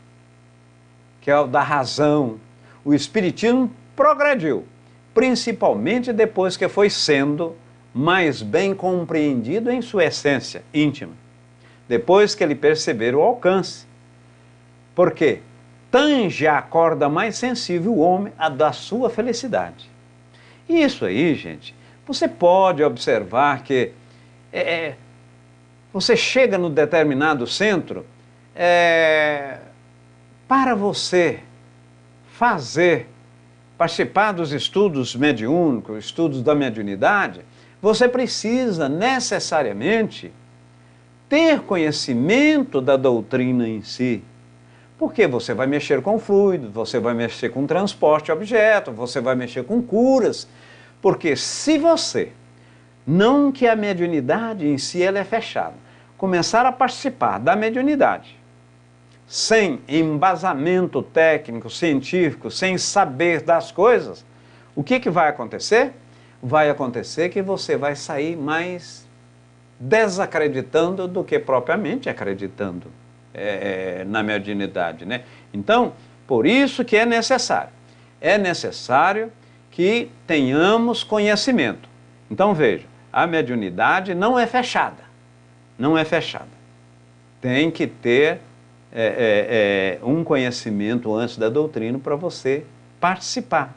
[SPEAKER 1] que é o da razão. O Espiritismo progrediu, principalmente depois que foi sendo mais bem compreendido em sua essência íntima, depois que ele perceber o alcance. Por quê? Tange a corda mais sensível o homem a da sua felicidade. E isso aí, gente, você pode observar que você chega no determinado centro, para você participar dos estudos mediúnicos, estudos da mediunidade, você precisa necessariamente ter conhecimento da doutrina em si. Porque você vai mexer com fluido, você vai mexer com transporte de objeto, você vai mexer com curas. Porque se você, não que a mediunidade em si ela é fechada, começar a participar da mediunidade, sem embasamento técnico, científico, sem saber das coisas, o que vai acontecer? Vai acontecer que você vai sair mais desacreditando do que propriamente acreditando na mediunidade, né? Então, por isso que é necessário que tenhamos conhecimento. Então, veja, a mediunidade não é fechada, Tem que ter um conhecimento antes da doutrina para você participar.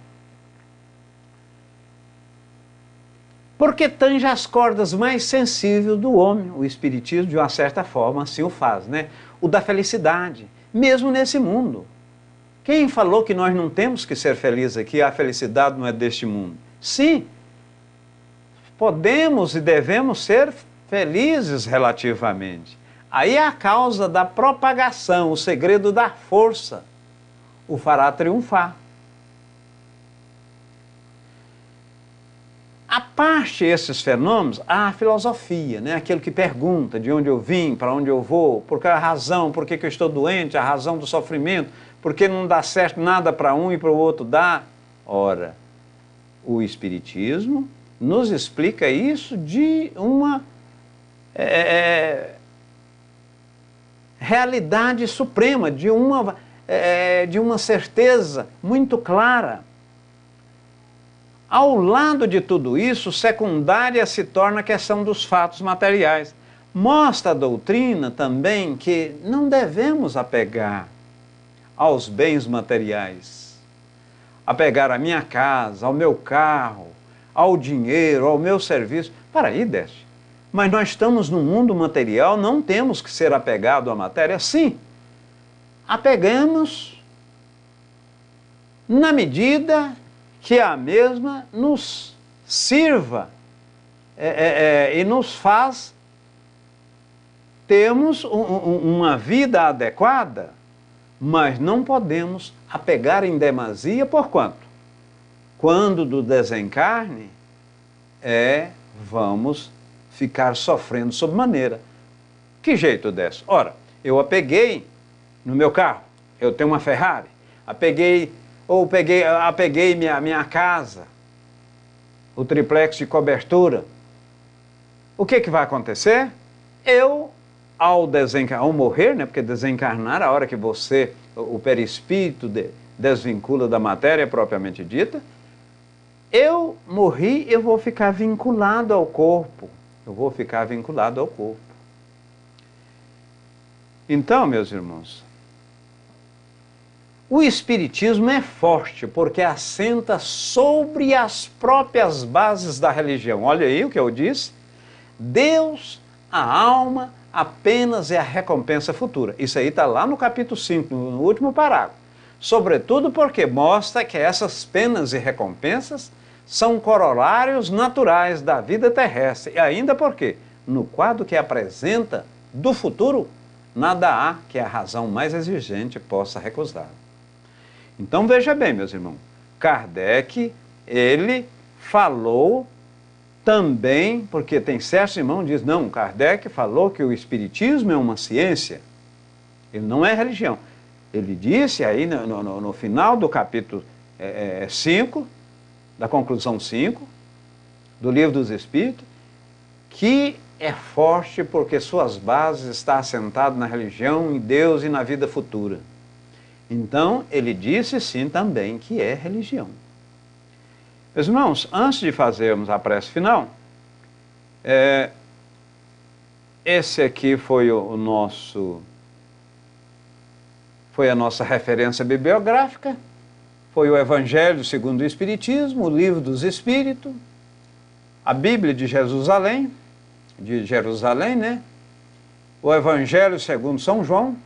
[SPEAKER 1] Porque tange as cordas mais sensíveis do homem. O Espiritismo, de uma certa forma, assim o faz, né? O da felicidade, mesmo nesse mundo. Quem falou que nós não temos que ser felizes aqui, a felicidade não é deste mundo? Sim, podemos e devemos ser felizes relativamente. Aí é a causa da propagação, o segredo da força o fará triunfar. A parte esses fenômenos, a filosofia, né? Aquele que pergunta de onde eu vim, para onde eu vou, por que a razão, por que eu estou doente, a razão do sofrimento, por que não dá certo nada para um e para o outro dá. Ora, o Espiritismo nos explica isso de uma realidade suprema, de uma certeza muito clara. Ao lado de tudo isso, secundária se torna a questão dos fatos materiais. Mostra a doutrina também que não devemos apegar aos bens materiais, apegar à minha casa, ao meu carro, ao dinheiro, ao meu serviço. Para aí, Décio. Mas nós estamos no mundo material, não temos que ser apegado à matéria. Sim, apegamos na medida que a mesma nos sirva e nos faz termos uma vida adequada, mas não podemos apegar em demasia por quanto? Quando do desencarne, vamos ficar sofrendo sob maneira. Que jeito dessa? Ora, eu apeguei no meu carro, eu tenho uma Ferrari, apeguei minha casa, o triplex de cobertura. O que vai acontecer? Ao morrer, né, porque desencarnar, a hora que o perispírito desvincula da matéria propriamente dita, eu morri, eu vou ficar vinculado ao corpo. Eu vou ficar vinculado ao corpo. Então, meus irmãos, o Espiritismo é forte porque assenta sobre as próprias bases da religião. Olha aí o que eu disse. Deus, a alma, apenas é a recompensa futura. Isso aí está lá no capítulo 5, no último parágrafo. Sobretudo porque mostra que essas penas e recompensas são corolários naturais da vida terrestre. E ainda porque, no quadro que apresenta do futuro, nada há que a razão mais exigente possa recusar. Então veja bem, meus irmãos, Kardec, ele falou também, porque tem certos irmãos que dizem, não, Kardec falou que o Espiritismo é uma ciência, ele não é religião. Ele disse aí no final do capítulo 5, da conclusão 5, do Livro dos Espíritos, que é forte porque suas bases estão assentadas na religião, em Deus e na vida futura. Então, ele disse sim também que é religião. Meus irmãos, antes de fazermos a prece final, esse aqui foi foi a nossa referência bibliográfica, foi o Evangelho segundo o Espiritismo, o Livro dos Espíritos, a Bíblia de Jerusalém, né? O Evangelho segundo São João,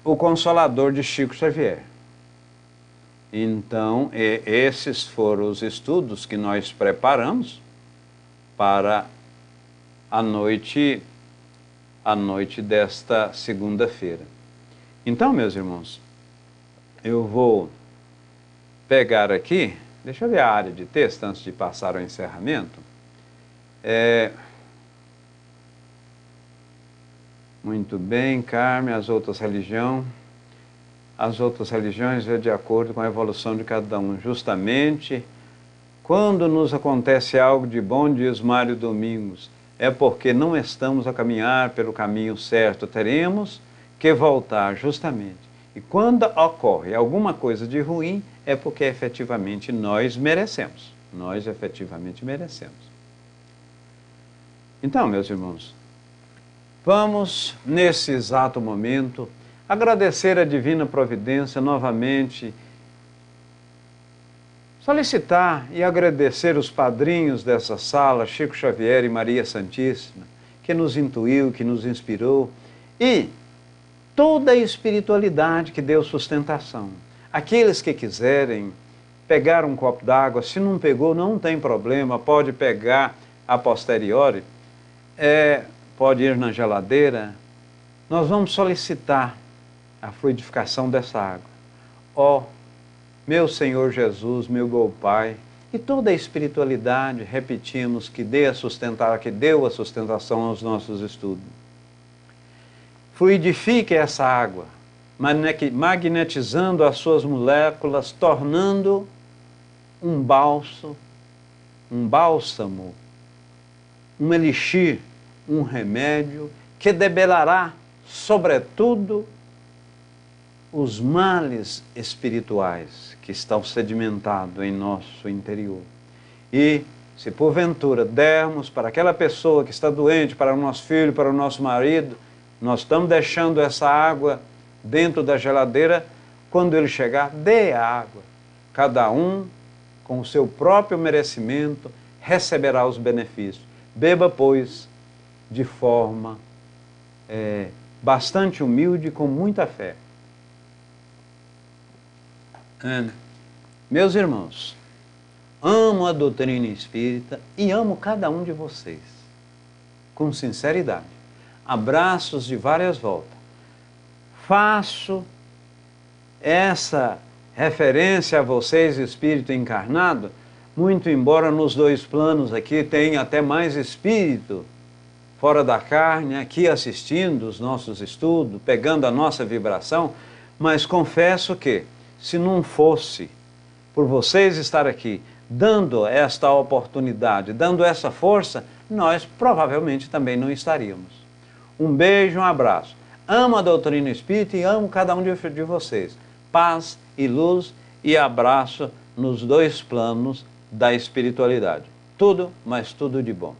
[SPEAKER 1] o Consolador de Chico Xavier. Então, esses foram os estudos que nós preparamos para a noite desta segunda-feira. Então, meus irmãos, eu vou pegar aqui, deixa eu ver a área de texto antes de passar ao encerramento. Muito bem, Carmen, as outras religiões é de acordo com a evolução de cada um. Justamente, quando nos acontece algo de bom, diz Mário Domingos, é porque não estamos a caminhar pelo caminho certo, teremos que voltar justamente. E quando ocorre alguma coisa de ruim, é porque efetivamente nós merecemos. Nós efetivamente merecemos. Então, meus irmãos, vamos, nesse exato momento, agradecer a Divina Providência novamente, solicitar e agradecer os padrinhos dessa sala, Chico Xavier e Maria Santíssima, que nos intuiu, que nos inspirou, e toda a espiritualidade que deu sustentação. Aqueles que quiserem pegar um copo d'água, se não pegou, não tem problema, pode pegar a posteriori, pode ir na geladeira. Nós vamos solicitar a fluidificação dessa água. Ó, meu Senhor Jesus, meu bom Pai, e toda a espiritualidade, repetimos, que deu a sustentação aos nossos estudos. Fluidifique essa água, magnetizando as suas moléculas, tornando um bálsamo, um elixir, um remédio que debelará, sobretudo, os males espirituais que estão sedimentados em nosso interior. E, se porventura dermos para aquela pessoa que está doente, para o nosso filho, para o nosso marido, nós estamos deixando essa água dentro da geladeira, quando ele chegar, dê a água. Cada um, com o seu próprio merecimento, receberá os benefícios. Beba, pois, de forma bastante humilde e com muita fé. Meus irmãos, amo a doutrina espírita e amo cada um de vocês, com sinceridade. abraços de várias voltas. Faço essa referência a vocês, espírito encarnado, muito embora nos dois planos aqui tenha até mais espírito fora da carne, aqui assistindo os nossos estudos, pegando a nossa vibração, mas confesso que, se não fosse por vocês estar aqui, dando esta oportunidade, dando essa força, nós provavelmente também não estaríamos. Um beijo, um abraço. Amo a doutrina espírita e amo cada um de vocês. Paz e luz e abraço nos dois planos da espiritualidade. Tudo, mas tudo de bom.